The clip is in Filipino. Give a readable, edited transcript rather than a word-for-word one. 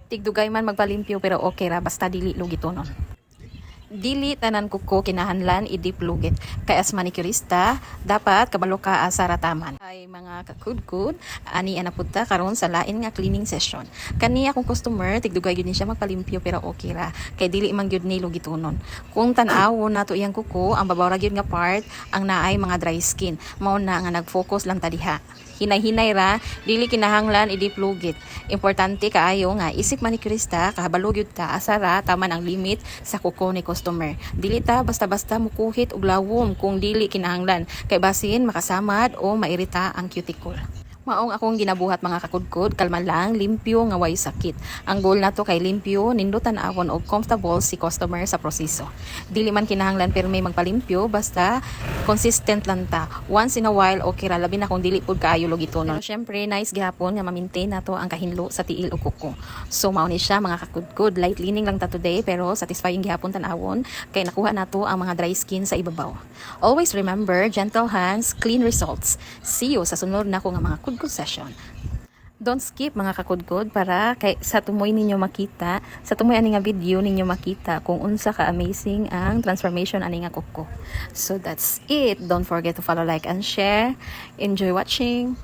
Tigdugay man magpalimpyo pero okay ra basta dili lugitonon. Dili tanan kuko kinahanglan idiplugit. Kay as manicurista, dapat kabalo ka sa rataman. Ay mga kakudkud, ani ana punta karon sa lain nga cleaning session. Kani akong customer, tigdugay gyud ni siya magpalimpyo pero okay ra. Kay dili man gyud ni lugitonon. Kung tan-awon nato iyang kuko, ang babaw ra gyud nga part ang naay mga dry skin. Mao na nga nag-focus lang ta diha. Hinay-hinay ra, dili kinahanglan idiplugit. Importante kaayo nga isip manicurista kahabalo gyud ta asara taman ang limit sa kuko ni customer. Dili ta basta-basta mukuhit og lawom kung dili kinahanglan kay basin makasamad o mairita ang cuticle. Maong akong ginabuhat mga kakudkod, kalma lang, limpyo nga way sakit. Ang goal nato kay limpyo, nindutan awon og comfortable si customer sa proseso. Dili man kinahanglan pero may magpalimpyo, basta consistent lang ta. Once in a while, okay ra, labi na kung dili pud kaayo lugitonon. Pero syempre, nice gihapon nga ma-maintain nato ang kahinlo sa tiil ug kuko. So mao ni siya mga kakudkod, light cleaning lang ta today pero satisfying gihapon tan-awon kay nakuha nato ang mga dry skin sa ibabaw. Always remember, gentle hands, clean results. See you sa sunod na ko nga mga kudkod session. Don't skip mga kakudkod para kay sa tumoy ninyo makita, sa tumoy ani nga video ninyo makita kung unsa ka amazing ang transformation ani nga kuko. So that's it. Don't forget to follow, like and share. Enjoy watching.